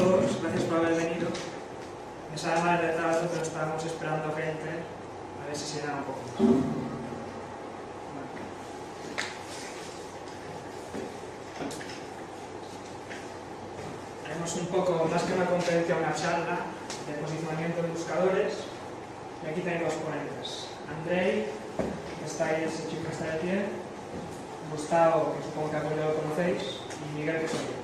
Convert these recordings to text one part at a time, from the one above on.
todos, gracias por haber venido. Me sabe mal el retraso, pero estábamos esperando gente, a ver si se da un poco más. Haremos un poco, más que una conferencia, una charla de posicionamiento de buscadores. Y aquí tenéis los ponentes. Andrei, que está ahí, ese chico que está de pie. Gustavo, que supongo que algunos lo conocéis. Y Miguel, que soy yo.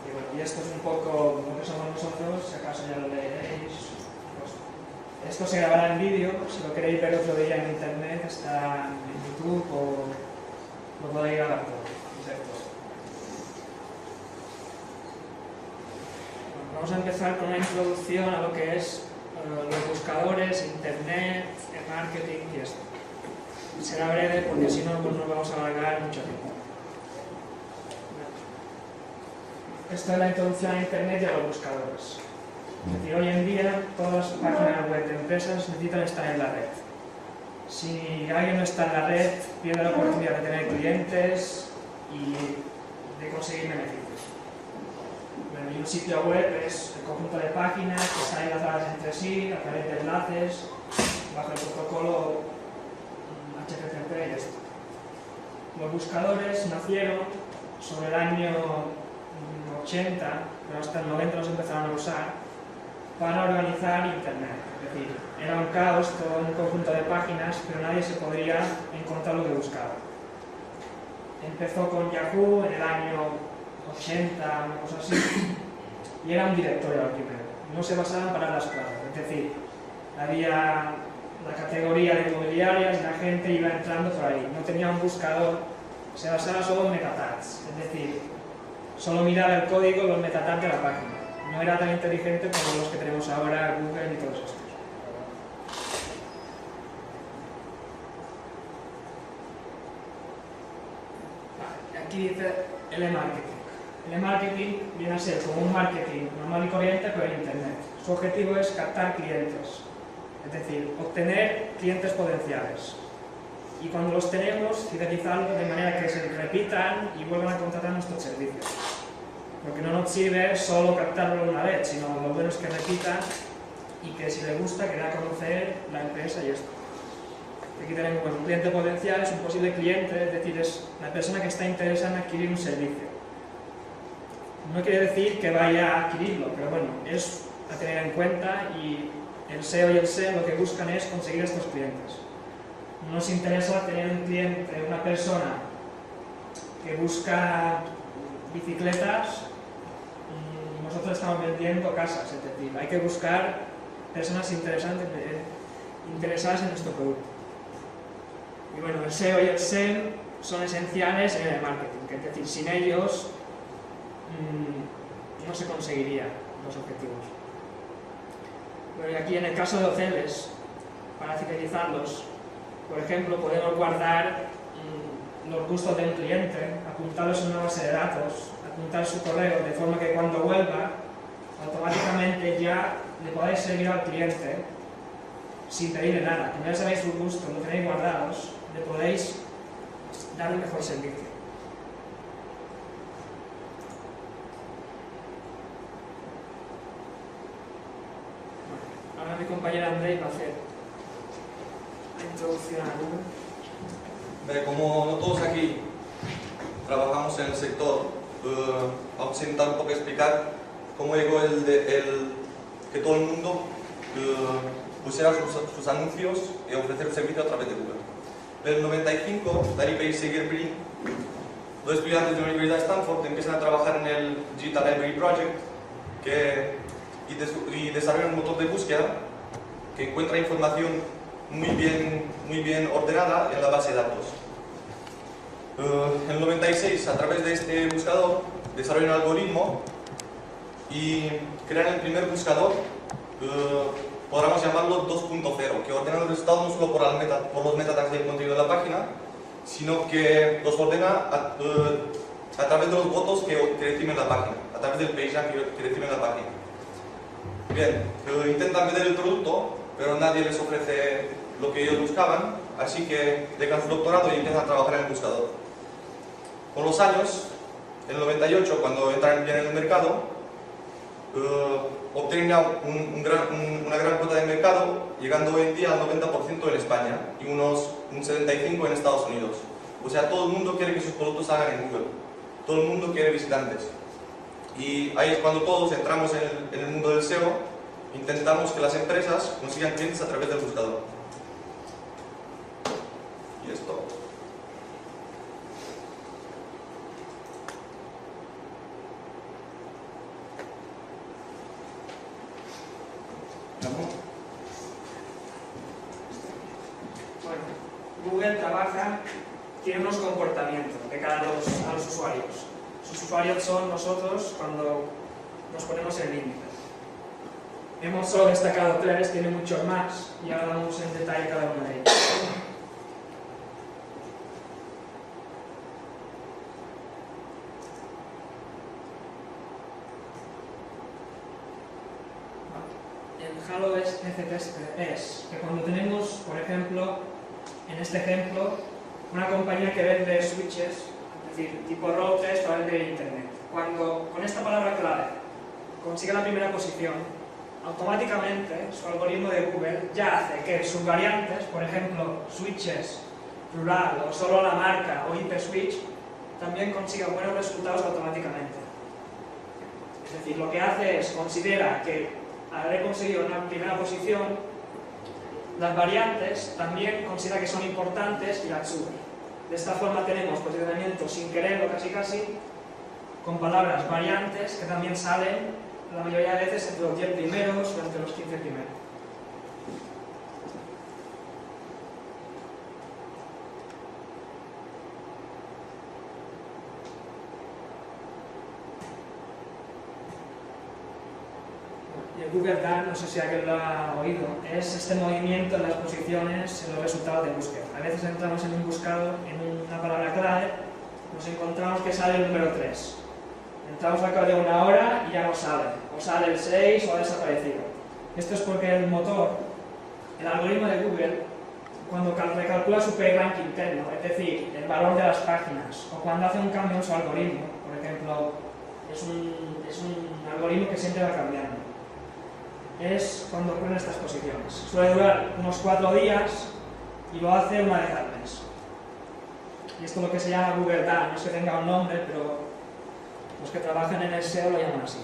Y bueno, y esto es un poco lo que somos nosotros, si acaso ya lo leeréis. Pues, esto se grabará en vídeo, si lo queréis ver otro día en internet, está en YouTube o lo podéis grabar todo. Bueno, vamos a empezar con una introducción a lo que es los buscadores, internet, el marketing y esto. Será breve porque si no pues nos vamos a alargar mucho tiempo. Esta es la introducción a internet y a los buscadores. Es decir, hoy en día todas las páginas web de empresas necesitan estar en la red. Si alguien no está en la red, pierde la oportunidad de tener clientes y de conseguir beneficios. Bueno, y un sitio web es el conjunto de páginas que están enlazadas entre sí a través de enlaces bajo el protocolo HTTP y esto. Los buscadores nacieron sobre el año 80, pero hasta el 90 los empezaron a usar para organizar internet. Es decir, era un caos, todo un conjunto de páginas, pero nadie se podría encontrar lo que buscaba. Empezó con Yahoo en el año 80, una cosa así, y era un directorio al primero. No se basaban para las plazas, es decir, había la categoría de inmobiliarias y la gente iba entrando por ahí. No tenía un buscador, se basaba solo en metatags, es decir, solo miraba el código, los metatags de la página. No era tan inteligente como los que tenemos ahora, Google y todos estos. Vale, aquí dice L-Marketing. L-Marketing viene a ser como un marketing normal y corriente, pero en Internet. Su objetivo es captar clientes, es decir, obtener clientes potenciales. Y cuando los tenemos, fidelizarlos de manera que se repitan y vuelvan a contratar nuestros servicios. Porque no nos sirve solo captarlo una vez, sino lo bueno es que repitan y que si le gusta, que dé a conocer la empresa y esto. Aquí tenemos un cliente potencial, es un posible cliente, es decir, es la persona que está interesada en adquirir un servicio. No quiere decir que vaya a adquirirlo, pero bueno, es a tener en cuenta y el SEO y el SEM lo que buscan es conseguir estos clientes. No nos interesa tener un cliente, una persona que busca bicicletas y nosotros estamos vendiendo casas, es decir, hay que buscar personas interesadas en nuestro producto. Y bueno, el SEO y el SEM son esenciales en el marketing, es decir, sin ellos no se conseguirían los objetivos. Bueno, y aquí en el caso de hoteles, para fidelizarlos, por ejemplo, podemos guardar los gustos del cliente, apuntarlos en una base de datos, apuntar su correo, de forma que cuando vuelva, automáticamente ya le podáis servir al cliente sin pedirle nada. Como ya sabéis sus gustos, lo tenéis guardados, le podéis dar un mejor servicio. Bueno, ahora mi compañera Andrei va a hacer la introducción a Google. Como no todos aquí trabajamos en el sector, vamos a intentar un poco explicar cómo llegó que todo el mundo pusiera sus anuncios y ofrecer el servicio a través de Google. En el 95, Larry Page y Sergey Brin, dos estudiantes de la Universidad de Stanford, empiezan a trabajar en el Digital Library Project y desarrollan un motor de búsqueda que encuentra información muy bien ordenada en la base de datos. En el 96, a través de este buscador, desarrollan un algoritmo y crean el primer buscador, podríamos llamarlo 2.0, que ordena los resultados no solo por los metatags del contenido de la página, sino que los ordena a través de los votos que reciben la página, a través del PageRank que reciben la página. Bien, intentan vender el producto, pero nadie les ofrece lo que ellos buscaban, así que dejan su doctorado y empiezan a trabajar en el buscador. Con los años, en el 98, cuando entran bien en el mercado, obtienen ya una gran cuota de mercado, llegando hoy en día al 90% en España y un 75% en Estados Unidos. O sea, todo el mundo quiere que sus productos salgan en Google, todo el mundo quiere visitantes. Y ahí es cuando todos entramos en el mundo del SEO, intentamos que las empresas consigan clientes a través del buscador. Y esto. Bueno, Google trabaja, tiene unos comportamientos de cara a los usuarios. Sus usuarios son nosotros cuando nos ponemos el índice. Hemos solo destacado 3, tiene muchos más y ahora vamos en detalle cada uno de ellos. El Halo SC es que cuando tenemos, por ejemplo, en este ejemplo, una compañía que vende switches, es decir, tipo routers para vender internet. Cuando con esta palabra clave consigue la primera posición, automáticamente su algoritmo de Google ya hace que sus variantes, por ejemplo, switches, plural o solo la marca o IP switch, también consigan buenos resultados automáticamente. Es decir, lo que hace es considera que al haber conseguido una primera posición, las variantes también considera que son importantes y las sube. De esta forma tenemos posicionamiento sin querer o casi con palabras variantes que también salen la mayoría de veces entre los 10 primeros o entre los 15 primeros. Y el Google Dan, no sé si alguien lo ha oído, es este movimiento en las posiciones en los resultados de búsqueda. A veces entramos en un buscador, en una palabra clave, nos encontramos que sale el número 3. Entramos al cabo de una hora y ya no sale, o sale el 6 o ha desaparecido. Esto es porque el motor, el algoritmo de Google, cuando recalcula su PageRank interno, es decir, el valor de las páginas, o cuando hace un cambio en su algoritmo, por ejemplo, es un algoritmo que siempre va cambiando, es cuando ocurren estas posiciones. Suele durar unos 4 días y lo hace una vez al mes. Y esto es lo que se llama Google Dan, no es que tenga un nombre, pero los que trabajan en el SEO lo llaman así.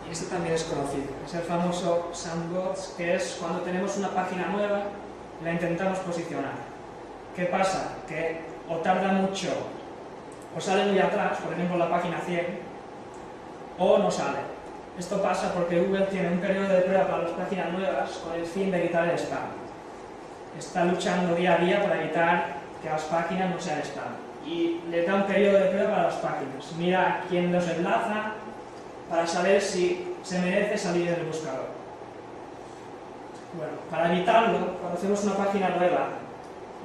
Y este también es conocido, es el famoso sandbox, que es cuando tenemos una página nueva y la intentamos posicionar. ¿Qué pasa? Que o tarda mucho, o sale muy atrás, por ejemplo la página 100, o no sale. Esto pasa porque Google tiene un periodo de prueba para las páginas nuevas con el fin de evitar el spam. Está luchando día a día para evitar que las páginas no sean spam. Y le da un periodo de prueba para las páginas. Mira quién los enlaza para saber si se merece salir del buscador. Bueno, para evitarlo, cuando hacemos una página nueva,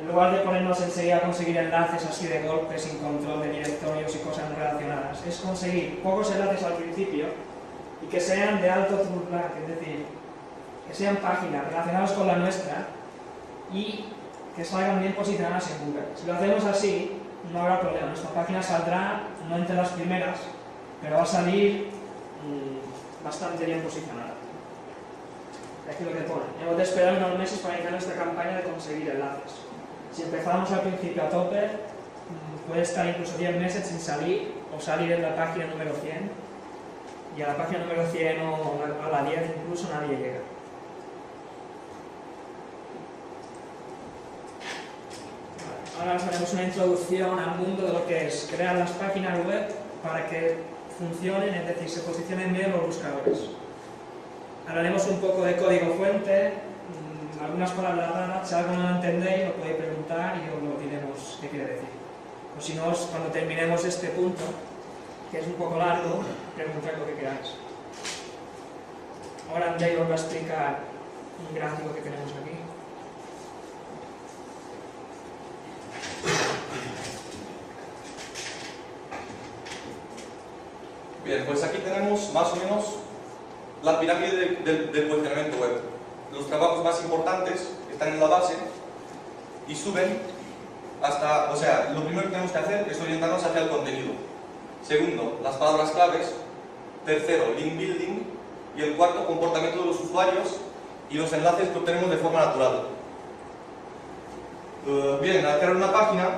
en lugar de ponernos enseguida a conseguir enlaces así de golpe, sin control de directorios y cosas no relacionadas, es conseguir pocos enlaces al principio y que sean de alto throughput, es decir, que sean páginas relacionadas con la nuestra y que salgan bien posicionadas en Google. Si lo hacemos así, no habrá problema. Nuestra página saldrá no entre las primeras, pero va a salir bastante bien posicionada. Aquí lo que pone. Hemos de esperar unos meses para iniciar nuestra campaña de conseguir enlaces. Si empezamos al principio a tope, puede estar incluso 10 meses sin salir o salir en la página número 100. Y a la página número 100 o a la 10 incluso nadie llega. Ahora os haremos una introducción al mundo de lo que es crear las páginas web para que funcionen, es decir, se posicionen bien los buscadores. Hablaremos un poco de código fuente, algunas palabras raras, si algo no lo entendéis lo podéis preguntar y os lo diremos qué quiere decir. O si no, cuando terminemos este punto, que es un poco largo, preguntad lo que queráis. Ahora Andrei os va a explicar un gráfico que tenemos aquí. Bien, pues aquí tenemos más o menos la pirámide del posicionamiento web. Los trabajos más importantes están en la base y suben hasta, o sea, lo primero que tenemos que hacer es orientarnos hacia el contenido. Segundo, las palabras claves. Tercero, link building. Y el cuarto, comportamiento de los usuarios y los enlaces que obtenemos de forma natural. Bien, al crear una página,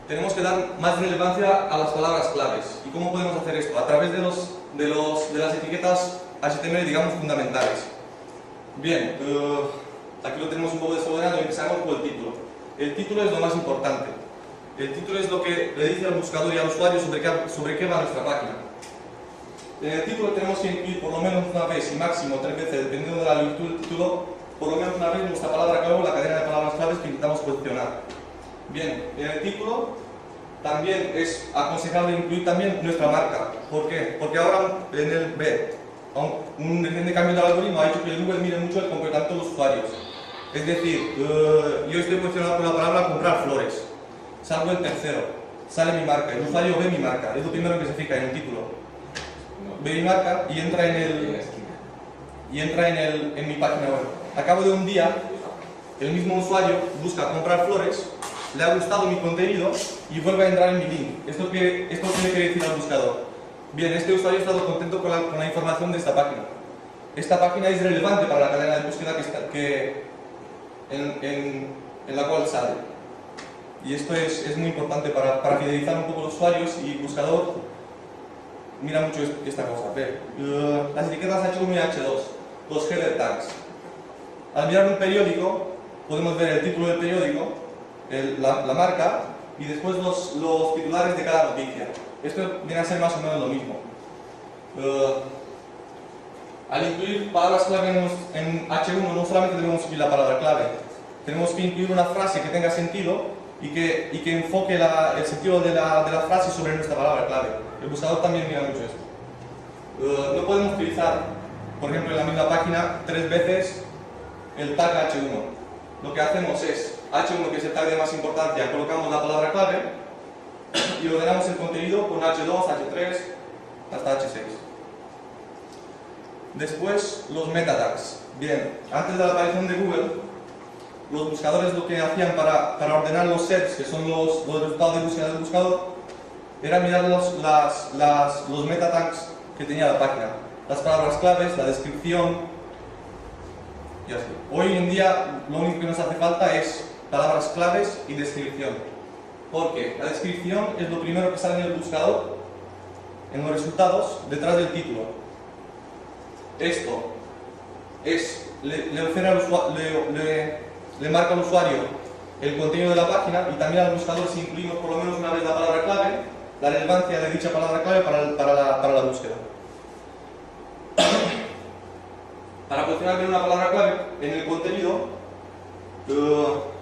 tenemos que dar más relevancia a las palabras claves. ¿Y cómo podemos hacer esto? A través de las etiquetas HTML, digamos, fundamentales. Bien, aquí lo tenemos un poco desordenado y empezamos por el título. El título es lo más importante. El título es lo que le dice al buscador y al usuario sobre qué va nuestra página. En el título tenemos que incluir por lo menos una vez y máximo 3 veces, dependiendo de la longitud del título, por lo menos una vez nuestra palabra clave o la cadena de palabras claves que intentamos posicionar. Bien, en el título también es aconsejable incluir también nuestra marca. ¿Por qué? Porque ahora en el B, un reciente cambio del algoritmo ha hecho que el Google mire mucho el comportamiento de los usuarios. Es decir, yo estoy posicionado con la palabra comprar flores. Salgo el tercero, sale mi marca, el usuario ve mi marca, es lo primero que se fija en el título. Ve mi marca y entra en mi página web. A cabo de un día, el mismo usuario busca comprar flores, le ha gustado mi contenido y vuelve a entrar en mi link. ¿Esto tiene que decir al buscador? Bien, este usuario ha estado contento con la información de esta página. Esta página es relevante para la cadena de búsqueda en la cual sale. Y esto es muy importante para fidelizar un poco a los usuarios, y el buscador mira mucho esta cosa. Las etiquetas H1 y H2, los header tags. Al mirar un periódico, podemos ver el título del periódico, la marca y después los titulares de cada noticia. Esto viene a ser más o menos lo mismo. Al incluir palabras clave en H1, no solamente debemos incluir la palabra clave, tenemos que incluir una frase que tenga sentido y que enfoque el sentido de la frase sobre nuestra palabra clave. El buscador también mira mucho esto. No podemos utilizar, por ejemplo, en la misma página 3 veces el tag H1. Lo que hacemos es H1, que es el tag de más importancia, colocamos la palabra clave y ordenamos el contenido con H2, H3 hasta H6. Después, los meta tags. Bien, antes de la aparición de Google, los buscadores lo que hacían para ordenar los sets, que son los resultados de búsqueda del buscador, era mirar los meta tags que tenía la página, las palabras claves, la descripción y así. Hoy en día lo único que nos hace falta es palabras claves y descripción, porque la descripción es lo primero que sale en el buscador, en los resultados, detrás del título. Esto le marca al usuario el contenido de la página, y también al buscador si incluimos por lo menos una vez la palabra clave, la relevancia de dicha palabra clave para la búsqueda. Para posicionar bien una palabra clave en el contenido,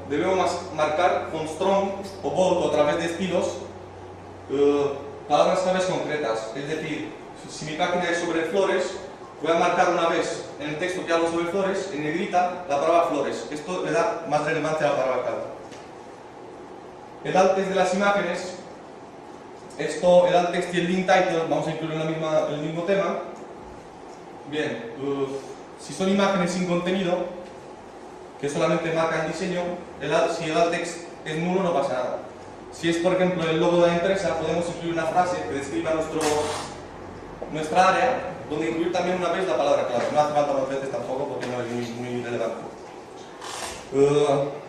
debemos marcar con strong o bold o a través de estilos palabras claves concretas. Es decir, si mi página es sobre flores, voy a marcar una vez en el texto que hablo sobre flores, en negrita, la palabra flores. Esto le da más relevancia a la palabra clave. El alt text de las imágenes, el alt text y el link title, vamos a incluir en el mismo tema. Bien, si son imágenes sin contenido, que solamente marcan diseño, si el alt text es nulo no pasa nada. Si es, por ejemplo, el logo de la empresa, podemos incluir una frase que describa nuestra área, donde incluir también una vez la palabra clave. No hace falta más veces tampoco, porque no es muy relevante.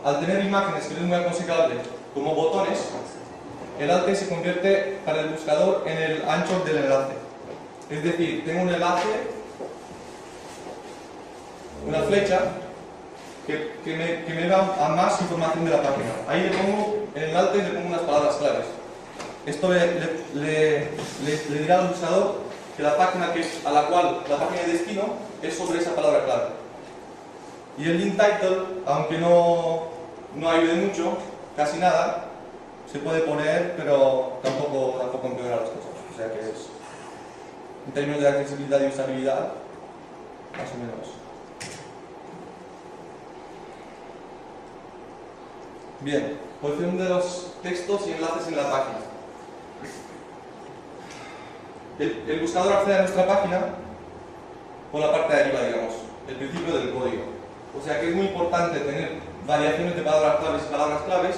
Al tener imágenes, que no es muy aconsejable, como botones, el alt se convierte para el buscador en el ancho del enlace. Es decir, tengo un enlace, una flecha, que me da a más información de la página. Ahí en el alt le pongo unas palabras claves. Esto le dirá al buscador que la página la página de destino es sobre esa palabra clave. Y el link title, aunque no ayude mucho, casi nada, se puede poner, pero tampoco empeora las cosas. O sea que es, en términos de accesibilidad y usabilidad, más o menos. Bien, posición de los textos y enlaces en la página. El buscador accede a nuestra página por la parte de arriba, digamos, el principio del código. sea que es muy importante tener variaciones de palabras claves y palabras claves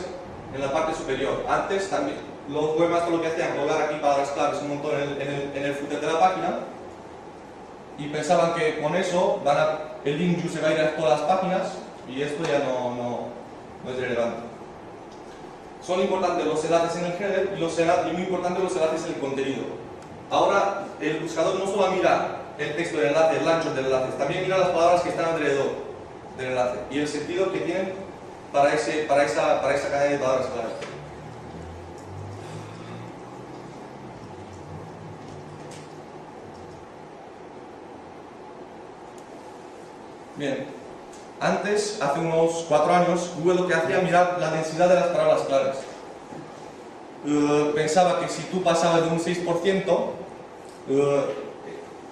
en la parte superior. Antes también los webmasters lo que hacían colgar aquí palabras claves un montón en el footer de la página y pensaban que con eso el link se va a ir a todas las páginas y esto ya no es relevante. Son importantes los enlaces en el header y muy importantes los enlaces en el contenido. Ahora el buscador no solo mira el texto del enlace, el ancho del enlace, también mira las palabras que están alrededor del enlace y el sentido que tienen para esa cadena de palabras claves. Bien, antes, hace unos 4 años, Google lo que hacía era mirar la densidad de las palabras claves. Pensaba que si tú pasabas de un 6%,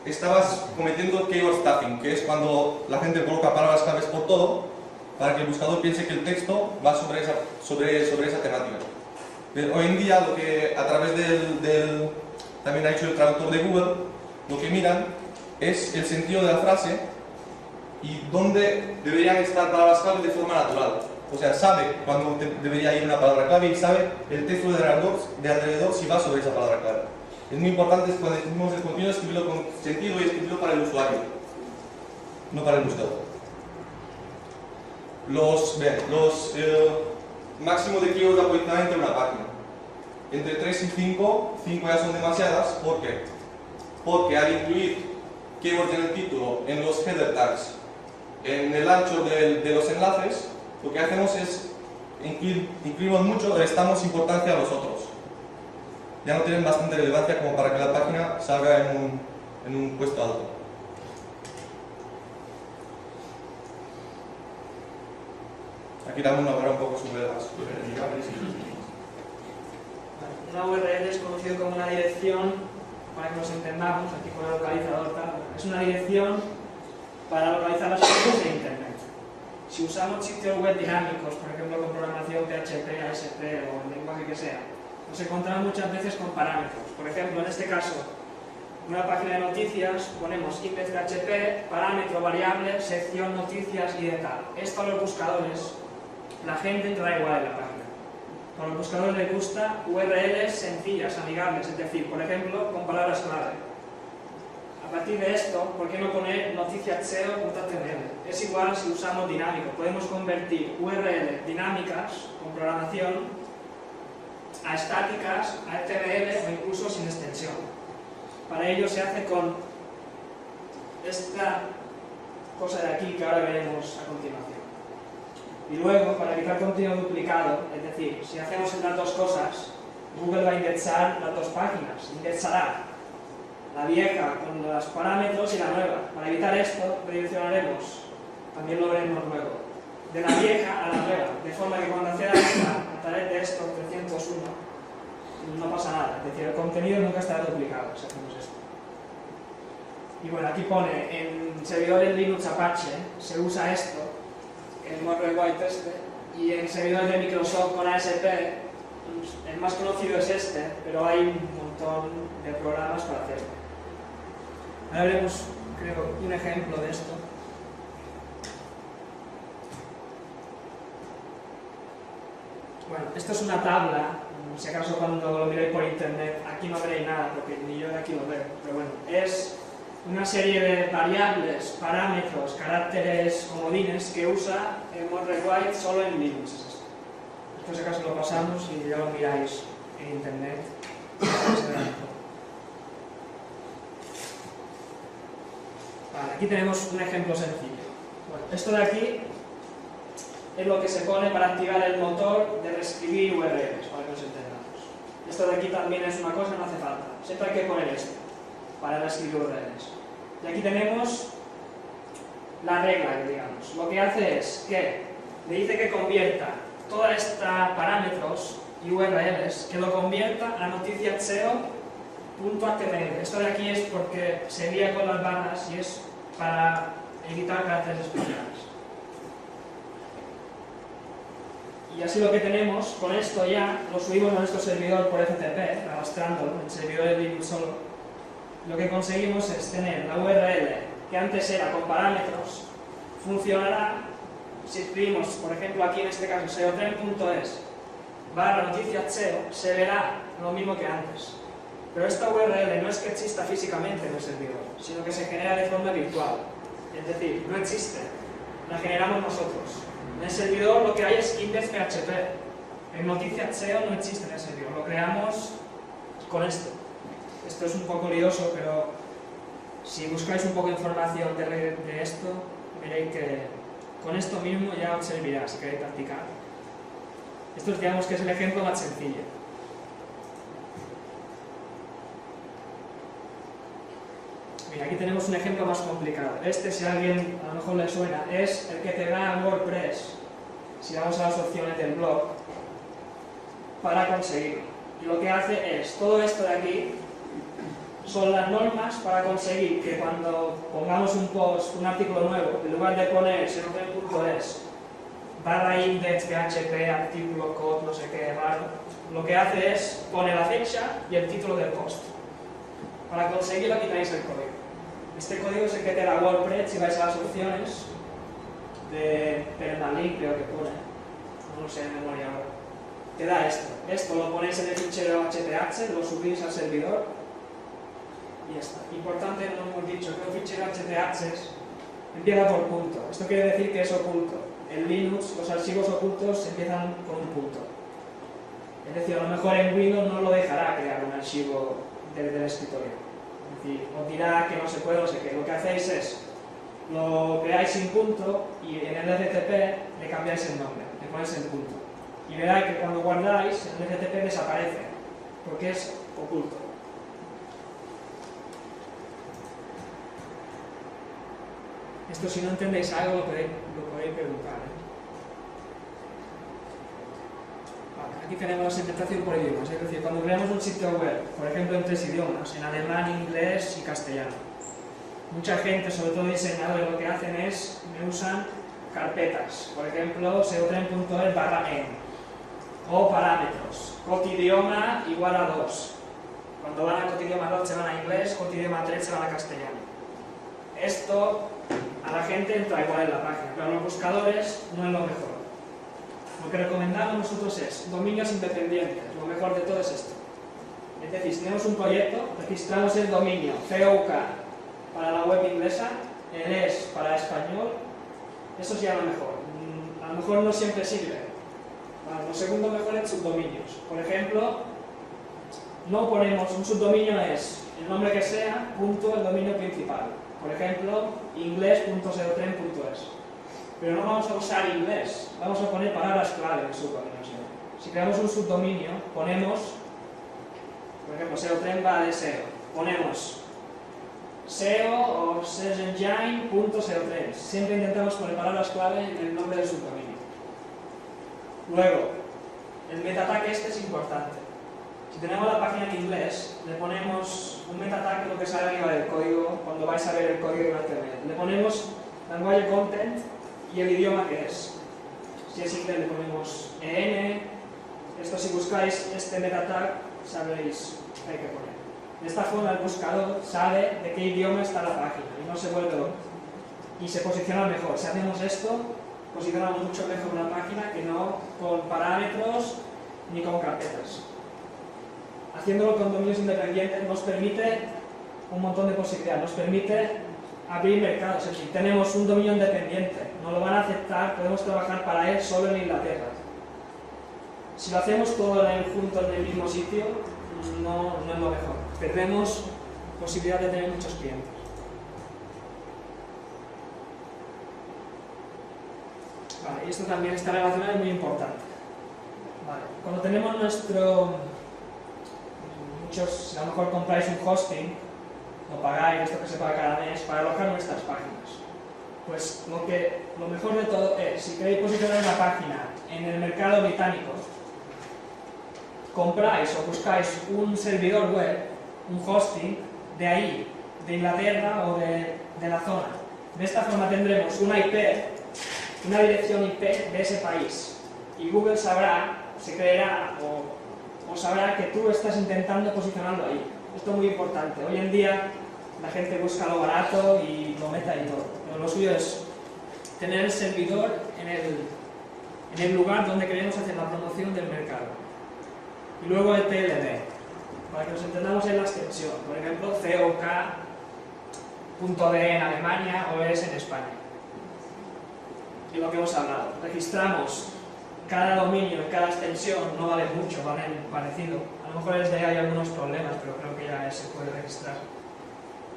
estabas cometiendo keyword stuffing, que es cuando la gente coloca palabras claves por todo, para que el buscador piense que el texto va sobre esa temática. Pero hoy en día, lo que a través también ha hecho el traductor de Google, lo que miran es el sentido de la frase y dónde deberían estar palabras claves de forma natural. O sea, sabe cuándo debería ir una palabra clave y sabe el texto de alrededor si va sobre esa palabra clave. Es muy importante cuando escribimos el contenido escribirlo con sentido y escribirlo para el usuario, no para el buscador. Los máximos de keywords de posicionamiento en una página. Entre 3 y 5 ya son demasiadas. ¿Por qué? Porque al incluir keywords en el título, en los header tags, en el ancho de los enlaces, lo que hacemos es incluimos mucho, restamos importancia a los otros. Ya no tienen bastante relevancia como para que la página salga en un puesto alto. Aquí también hablará un poco sobre las verificables. Una URL es conocido como una dirección, para que nos entendamos, aquí con el localizador tal, es una dirección para localizar las páginas de Internet. Si usamos sitios web dinámicos, por ejemplo con programación PHP, ASP o el lenguaje que sea, nos encontramos muchas veces con parámetros. Por ejemplo, en este caso, en una página de noticias ponemos index PHP, parámetro variable, sección noticias y de tal. Esto a los buscadores, la gente entrará igual en la página. A los buscadores les gusta URLs sencillas, amigables, es decir, por ejemplo, con palabras clave. A partir de esto, ¿por qué no poner noticias.seo.html? Es igual si usamos dinámico. Podemos convertir URLs dinámicas con programación a estáticas, a HTML o incluso sin extensión. Para ello se hace con esta cosa de aquí que ahora veremos a continuación. Y luego, para evitar contenido duplicado, es decir, si hacemos las dos cosas, Google va a indexar las dos páginas, indexará la vieja con los parámetros y la nueva. Para evitar esto, redireccionaremos, también lo veremos luego, de la vieja a la nueva, de forma que cuando acceda a través de esto, 301, no pasa nada, es decir, el contenido nunca estará duplicado si hacemos esto. Y bueno, aquí pone, en servidores Linux Apache se usa esto, el White este, y en servidores de Microsoft con ASP, el más conocido es este, pero hay un montón de programas para hacerlo. Ahora veremos, creo, un ejemplo de esto. Bueno, esto es una tabla, si acaso cuando lo miréis por internet, aquí no veréis nada, porque ni yo de aquí lo veo, pero bueno, es una serie de variables, parámetros, caracteres, comodines que usa el White solo en Linux. Es esto. Esto si acaso lo pasamos y ya lo miráis en internet. Vale, aquí tenemos un ejemplo sencillo. Bueno, esto de aquí es lo que se pone para activar el motor de reescribir URLs, para que nos entendamos. Esto de aquí también es una cosa, no hace falta. Siempre hay que poner esto para reescribir URLs. Y aquí tenemos la regla, digamos. Lo que hace es que le dice que convierta toda esta parámetros y URLs, que lo convierta a noticias.seo.html. Esto de aquí es porque se lía con las barras y es para evitar caracteres especiales. Y así lo que tenemos, con esto ya lo subimos a nuestro servidor por FTP, arrastrándolo en servidores Linux solo. Lo que conseguimos es tener la URL que antes era con parámetros, funcionará si escribimos, por ejemplo, aquí en este caso, seotren.es barra noticias SEO, se verá lo mismo que antes. Pero esta URL no es que exista físicamente en el servidor, sino que se genera de forma virtual. Es decir, no existe, la generamos nosotros. En el servidor lo que hay es index.php. En noticias SEO no existe en el servidor, lo creamos con esto. Esto es un poco lioso, pero si buscáis un poco de información de esto, veréis que con esto mismo ya os servirá si queréis practicar. Esto digamos que es el ejemplo más sencillo. Mira, aquí tenemos un ejemplo más complicado. Este, si a alguien a lo mejor le suena, es el que te da WordPress. Si vamos a las opciones del blog, para conseguirlo. Y lo que hace es, todo esto de aquí, son las normas para conseguir que cuando pongamos un post, un artículo nuevo, en lugar de poner seotren.es barra index, PHP, artículo, code, no sé qué raro, lo que hace es poner la fecha y el título del post. Para conseguirlo aquí tenéis el código. Este código es el que te da WordPress si vais a las opciones de permalink, creo que pone, no lo sé de memoria ahora. Te da esto. Esto lo ponéis en el fichero HTH, lo subís al servidor y ya está. Importante, no hemos dicho que un fichero HTH empieza por punto. Esto quiere decir que es oculto. En Linux los archivos ocultos empiezan con un punto. Es decir, a lo mejor en Windows no lo dejará crear un archivo desde el escritorio. Es decir, os dirá que no se puede, no sé qué. Lo que hacéis es, lo creáis sin punto y en el FTP le cambiáis el nombre, le ponéis el punto. Y veréis que cuando guardáis, el FTP desaparece, porque es oculto. Esto, si no entendéis algo, lo podéis preguntar. Vale, aquí tenemos la segmentación por idiomas, es decir, cuando creamos un sitio web, por ejemplo en 3 idiomas, en alemán, inglés y castellano, mucha gente, sobre todo diseñadores, lo que hacen es, me usan carpetas, por ejemplo, seotren.es barra en, o parámetros, cotidioma igual a 2. Cuando van a cotidioma 2 se van a inglés, cotidioma 3 se van a castellano. Esto a la gente entra igual en la página, pero a los buscadores no es lo mejor. Lo que recomendamos nosotros es dominios independientes, lo mejor de todo es esto. Es decir, si tenemos un proyecto, registramos el dominio COK para la web inglesa, el ES para español, eso sería lo mejor. A lo mejor no siempre sirve. Lo segundo mejor es subdominios. Por ejemplo, no ponemos un subdominio es el nombre que sea, punto el dominio principal. Por ejemplo, inglés.seotren.es. Pero no vamos a usar inglés, vamos a poner palabras clave en subdominio. Si creamos un subdominio, ponemos, por ejemplo, seotren va de SEO. Ponemos SEO o searchengine.seotren. Siempre intentamos poner palabras clave en el nombre del subdominio. Luego, el meta tag este es importante. Si tenemos la página en inglés, le ponemos un meta tag, lo que sale arriba del código, cuando vais a ver el código durante el medio. Le ponemos language content y el idioma que es. Si es inglés le ponemos EN. Esto, si buscáis este meta tag, sabréis qué hay que poner. De esta forma el buscador sabe de qué idioma está la página y no se vuelve loco. Y se posiciona mejor. Si hacemos esto, posicionamos mucho mejor una página que no con parámetros ni con carpetas. Haciéndolo con dominios independientes nos permite un montón de posibilidades, nos permite abrir mercados. Es decir, tenemos un dominio independiente, no lo van a aceptar, podemos trabajar para él solo en Inglaterra. Si lo hacemos todo juntos en el mismo sitio, no es lo mejor. Perdemos posibilidad de tener muchos clientes. Vale, y esto también, esta relación es muy importante. Vale, cuando tenemos muchos, a lo mejor compráis un hosting, lo pagáis, esto que se paga cada mes, para alojar nuestras páginas. Pues lo mejor de todo es, si queréis posicionar una página en el mercado británico, compráis o buscáis un servidor web, un hosting, de ahí, de Inglaterra o de la zona. De esta forma tendremos una IP, una dirección IP de ese país. Y Google sabrá, se creerá o sabrá que tú estás intentando posicionarlo ahí. Esto es muy importante. Hoy en día la gente busca lo barato y lo mete ahí todo. Pero lo suyo es tener el servidor en el lugar donde queremos hacer la promoción del mercado. Y luego el TLD, para que nos entendamos en la extensión, por ejemplo, COK.de en Alemania o ES en España. Y lo que hemos hablado, registramos cada dominio y cada extensión, no vale mucho, vale parecido. A lo mejor hay algunos problemas, pero creo que ya se puede registrar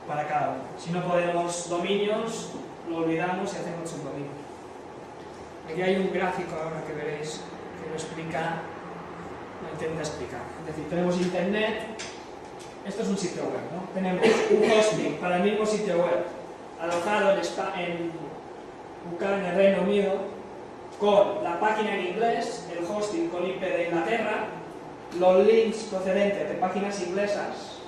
para cada uno. Si no podemos dominios, lo olvidamos y hacemos subdominios. Aquí hay un gráfico ahora que veréis que lo explica, lo intenta explicar. Es decir, tenemos internet, esto es un sitio web, ¿no? Tenemos un hosting para el mismo sitio web, alojado en el Reino Unido, con la página en inglés, el hosting con IP de Inglaterra, los links procedentes de páginas inglesas